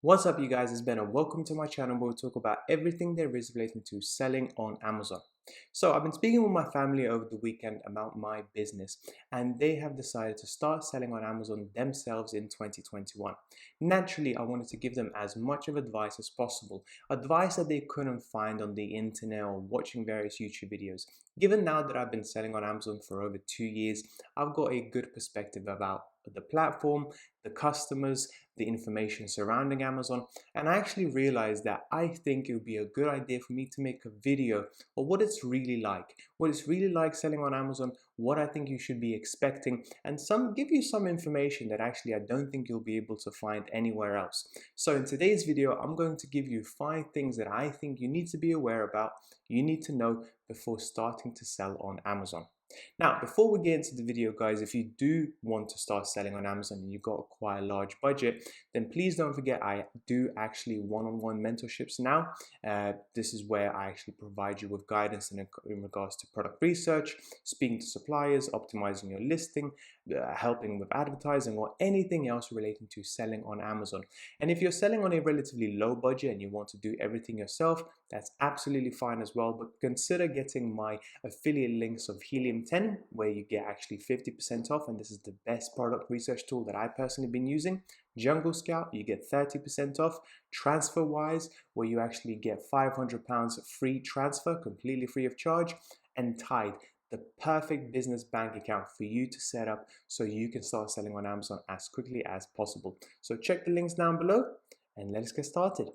What's up, you guys? It's Ben and welcome to my channel where we talk about everything there is relating to selling on Amazon. So I've been speaking with my family over the weekend about my business, and they have decided to start selling on Amazon themselves in 2021. Naturally, I wanted to give them as much of advice as possible, advice that they couldn't find on the internet or watching various YouTube videos. Given now that I've been selling on Amazon for over 2 years, I've got a good perspective about the platform, the customers, the information surrounding Amazon, and I actually realized that I think it would be a good idea for me to make a video of what it's really like selling on Amazon, what I think you should be expecting, and give you some information that actually I don't think you'll be able to find anywhere else. So in today's video, I'm going to give you 5 things that I think you need to be aware about, you need to know before starting to sell on Amazon. Now, before we get into the video, guys, if you do want to start selling on Amazon and you've got quite a large budget, then please don't forget I do actually one-on-one mentorships now. This is where I actually provide you with guidance in regards to product research, speaking to suppliers, optimizing your listing, helping with advertising, or anything else relating to selling on Amazon. And if you're selling on a relatively low budget and you want to do everything yourself, that's absolutely fine as well. But consider getting my affiliate links of Helium 10, where you get actually 50% off, and this is the best product research tool that I personally been using. Jungle Scout, you get 30% off. Transferwise, where you actually get £500 free transfer, completely free of charge. And Tide, the perfect business bank account for you to set up so you can start selling on Amazon as quickly as possible. So check the links down below and let's get started.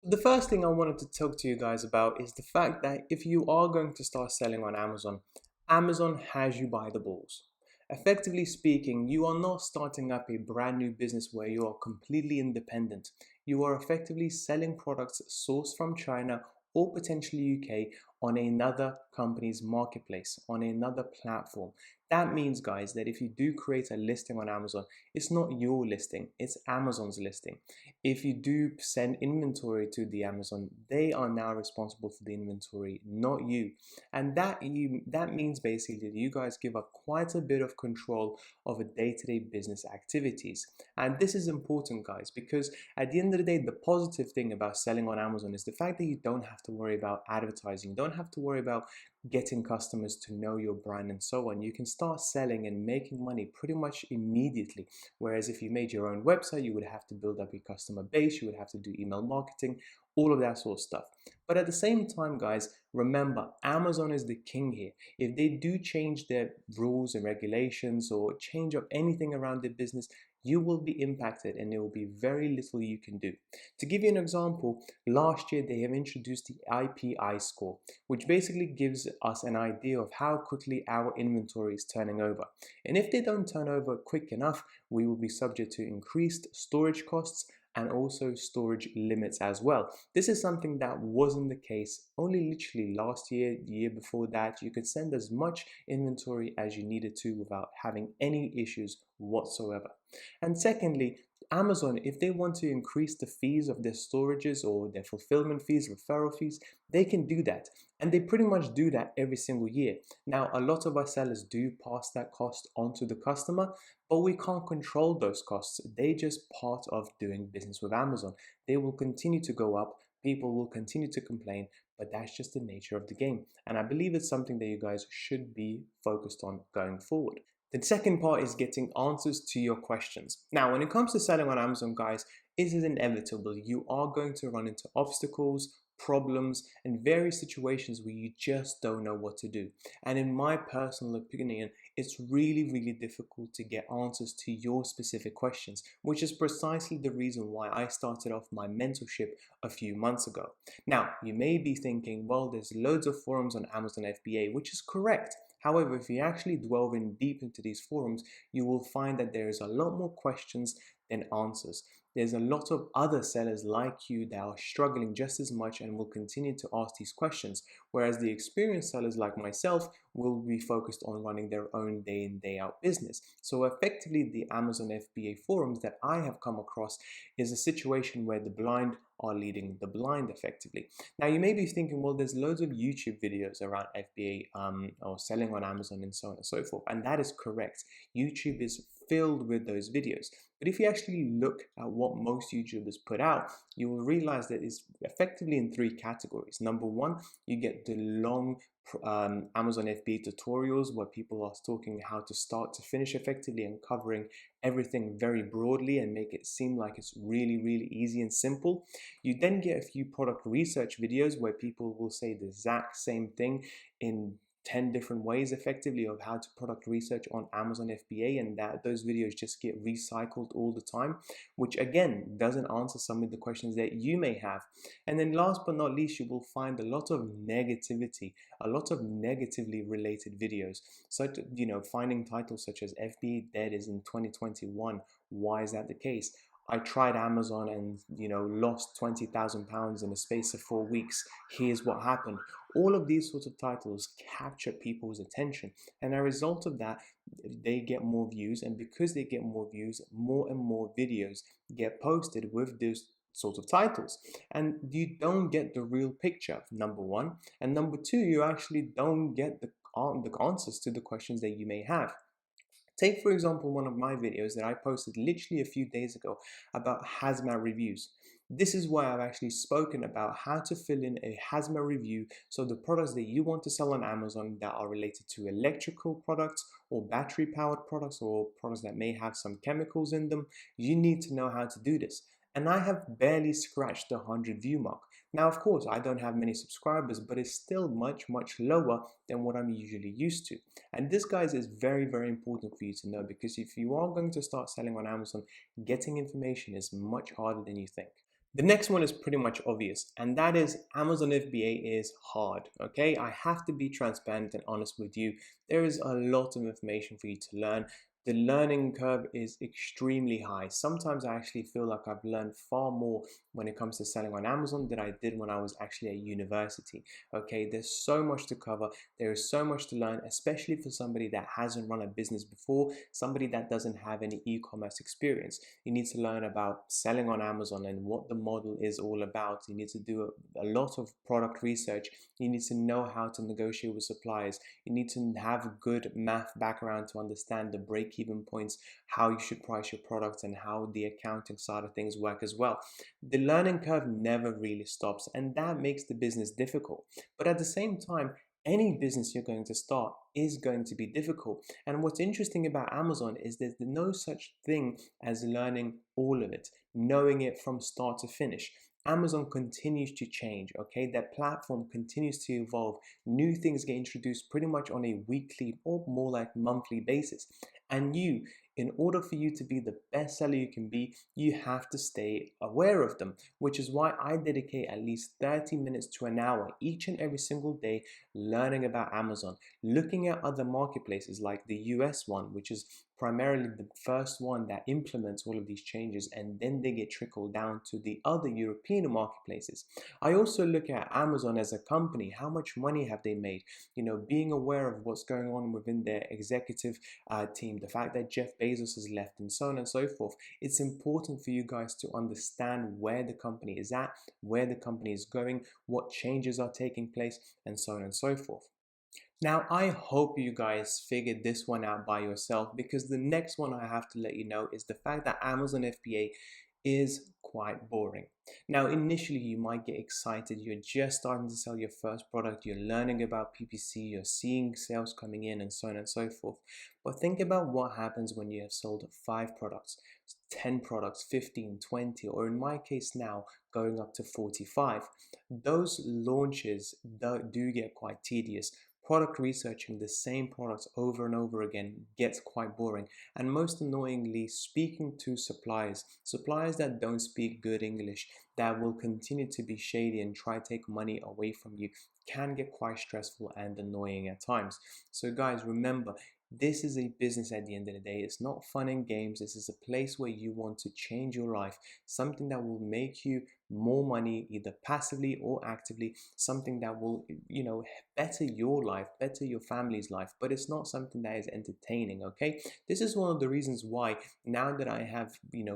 The first thing I wanted to talk to you guys about is the fact that if you are going to start selling on Amazon, Amazon has you by the balls. Effectively speaking, you are not starting up a brand new business where you are completely independent. You are effectively selling products sourced from China or potentially UK on another company's marketplace, on another platform. That means, guys, that if you do create a listing on Amazon, it's not your listing, it's Amazon's listing. If you do send inventory to the Amazon, they are now responsible for the inventory, not you. And that means basically that you guys give up quite a bit of control over day-to-day business activities. And this is important, guys, because at the end of the day, the positive thing about selling on Amazon is the fact that you don't have to worry about advertising, you don't have to worry about getting customers to know your brand and so on. You can start selling and making money pretty much immediately. Whereas if you made your own website, you would have to build up a customer base, you would have to do email marketing, all of that sort of stuff. But at the same time, guys, remember, Amazon is the king here. If they do change their rules and regulations or change up anything around their business, you will be impacted and there will be very little you can do. To give you an example, last year they have introduced the IPI score, which basically gives us an idea of how quickly our inventory is turning over. And if they don't turn over quick enough, we will be subject to increased storage costs and also storage limits as well. This is something that wasn't the case only literally last year, the year before that. You could send as much inventory as you needed to without having any issues whatsoever. And secondly, Amazon, if they want to increase the fees of their storages or their fulfillment fees, referral fees, they can do that. And they pretty much do that every single year. Now, a lot of our sellers do pass that cost on to the customer, but we can't control those costs. They're just part of doing business with Amazon. They will continue to go up. People will continue to complain, but that's just the nature of the game. And I believe it's something that you guys should be focused on going forward. The second part is getting answers to your questions. Now, when it comes to selling on Amazon, guys, it is inevitable. You are going to run into obstacles, problems, and various situations where you just don't know what to do. And in my personal opinion, it's really difficult to get answers to your specific questions, which is precisely the reason why I started off my mentorship a few months ago. Now, you may be thinking, well, there's loads of forums on Amazon FBA, which is correct. However, if you actually delve in deep into these forums, you will find that there is a lot more questions than answers. There's a lot of other sellers like you that are struggling just as much and will continue to ask these questions. Whereas the experienced sellers like myself, will be focused on running their own day in, day out business. So effectively, the Amazon FBA forums that I have come across is a situation where the blind are leading the blind effectively. Now you may be thinking, well, there's loads of YouTube videos around FBA or selling on Amazon and so on and so forth. And that is correct. YouTube is filled with those videos. But if you actually look at what most YouTubers put out, you will realize that it's effectively in three categories. Number one, you get the long Amazon FBA tutorials where people are talking how to start to finish effectively and covering everything very broadly and make it seem like it's really easy and simple. You then get a few product research videos where people will say the exact same thing in 10 different ways effectively of how to product research on Amazon FBA, and that those videos just get recycled all the time, which again doesn't answer some of the questions that you may have. And then last but not least, you will find a lot of negativity, a lot of negatively related videos, such, finding titles such as FBA dead is in 2021. Why is that the case? I tried Amazon and lost £20,000 in a space of 4 weeks. Here's what happened. All of these sorts of titles capture people's attention, and as a result of that, they get more views, and because they get more views, more and more videos get posted with those sorts of titles, and you don't get the real picture, number one, and number two, you actually don't get the answers to the questions that you may have. Take, for example, one of my videos that I posted literally a few days ago about hazmat reviews. This is why I've actually spoken about how to fill in a hazmat review. So the products that you want to sell on Amazon that are related to electrical products or battery powered products or products that may have some chemicals in them, you need to know how to do this. And I have barely scratched the 100 view mark. Now, of course, I don't have many subscribers, but it's still much lower than what I'm usually used to. And this, guys, is very important for you to know, because if you are going to start selling on Amazon, getting information is much harder than you think. The next one is pretty much obvious, and that is Amazon FBA is hard, okay? I have to be transparent and honest with you. There is a lot of information for you to learn. The learning curve is extremely high. Sometimes I actually feel like I've learned far more when it comes to selling on Amazon than I did when I was actually at university. Okay, there's so much to cover. There is so much to learn, especially for somebody that hasn't run a business before, somebody that doesn't have any e-commerce experience. You need to learn about selling on Amazon and what the model is all about. You need to do a lot of product research. You need to know how to negotiate with suppliers. You need to have a good math background to understand the break-even points, how you should price your products, and how the accounting side of things work as well. The learning curve never really stops, and that makes the business difficult. But at the same time, any business you're going to start is going to be difficult. And what's interesting about Amazon is there's no such thing as learning all of it, knowing it from start to finish. Amazon continues to change, okay? Their platform continues to evolve. New things get introduced pretty much on a weekly or more like monthly basis. And in order for you to be the best seller you can be, you have to stay aware of them, which is why I dedicate at least 30 minutes to an hour each and every single day learning about Amazon, looking at other marketplaces like the US one, which is primarily the first one that implements all of these changes, and then they get trickled down to the other European marketplaces. I also look at Amazon as a company. How much money have they made? Being aware of what's going on within their executive team, the fact that Jeff Bezos has left, and so on and so forth. It's important for you guys to understand where the company is at, where the company is going, what changes are taking place, and so on and so forth. Now, I hope you guys figured this one out by yourself, because the next one I have to let you know is the fact that Amazon FBA is quite boring. Now, initially you might get excited. You're just starting to sell your first product. You're learning about PPC. You're seeing sales coming in, and so on and so forth. But think about what happens when you have sold 5 products, 10 products, 15, 20, or in my case now, going up to 45. Those launches do get quite tedious. Product researching the same products over and over again gets quite boring. And most annoyingly, speaking to suppliers that don't speak good English, that will continue to be shady and try to take money away from you, can get quite stressful and annoying at times. So guys, remember, this is a business at the end of the day. It's not fun and games. This is a place where you want to change your life, something that will make you more money, either passively or actively, something that will, better your life, better your family's life, but it's not something that is entertaining, okay? This is one of the reasons why now that I have,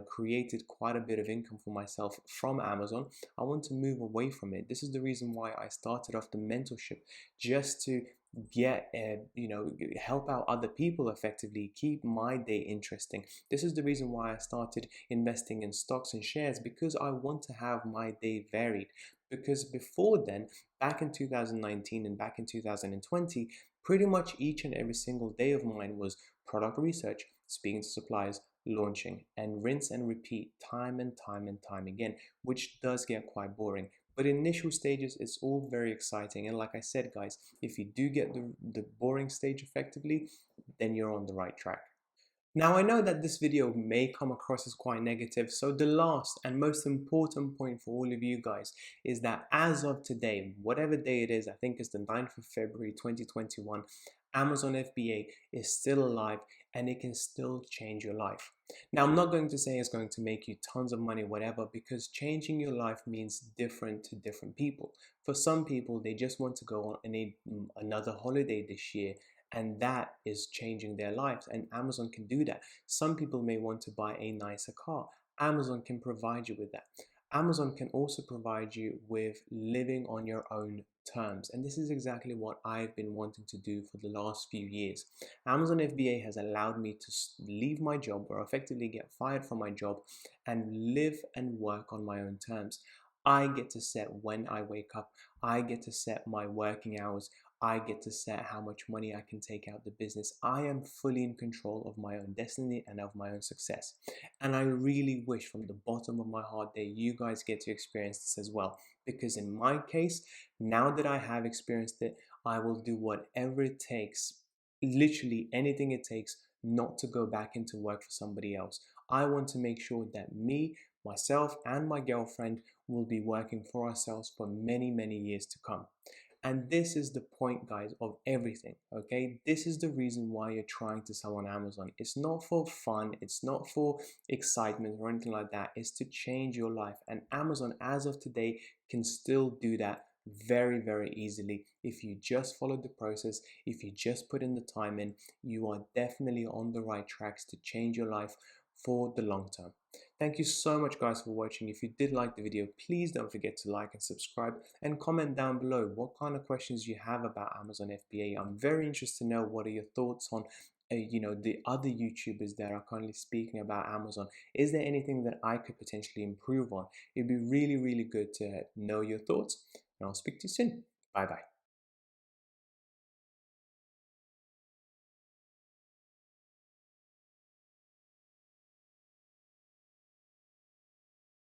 created quite a bit of income for myself from Amazon, I want to move away from it. This is the reason why I started off the mentorship, just to get help out other people, effectively keep my day interesting. This is the reason why I started investing in stocks and shares, because I want to have my day varied. Because before then, back in 2019 and back in 2020, pretty much each and every single day of mine was product research, speaking to suppliers, launching, and rinse and repeat time and time and time again, which does get quite boring. But initial stages, it's all very exciting. And like I said, guys, if you do get the boring stage effectively, then you're on the right track. Now, I know that this video may come across as quite negative, so the last and most important point for all of you guys is that as of today, whatever day it is, I think it's the 9th of February 2021, Amazon FBA is still alive and it can still change your life. Now, I'm not going to say it's going to make you tons of money, whatever, because changing your life means different to different people. For some people, they just want to go on another holiday this year, and that is changing their lives, and Amazon can do that. Some people may want to buy a nicer car. Amazon can provide you with that. Amazon can also provide you with living on your own terms, and this is exactly what I've been wanting to do for the last few years. Amazon FBA has allowed me to leave my job, or effectively get fired from my job, and live and work on my own terms. I get to set when I wake up. I get to set my working hours. I get to set how much money I can take out the business. I am fully in control of my own destiny and of my own success. And I really wish from the bottom of my heart that you guys get to experience this as well. Because in my case, now that I have experienced it, I will do whatever it takes, literally anything it takes, not to go back into work for somebody else. I want to make sure that me, myself, and my girlfriend will be working for ourselves for many, many years to come. And this is the point, guys, of everything, okay? This is the reason why you're trying to sell on Amazon. It's not for fun, it's not for excitement or anything like that. It's to change your life. And Amazon, as of today, can still do that very, very easily. If you just follow the process, if you just put in the time in, you are definitely on the right tracks to change your life for the long term. Thank you so much, guys, for watching. If you did like the video, please don't forget to like and subscribe, and comment down below what kind of questions you have about Amazon FBA. I'm very interested to know what are your thoughts on the other YouTubers that are currently speaking about Amazon. Is there anything that I could potentially improve on? It'd be really, really good to know your thoughts, and I'll speak to you soon. Bye bye.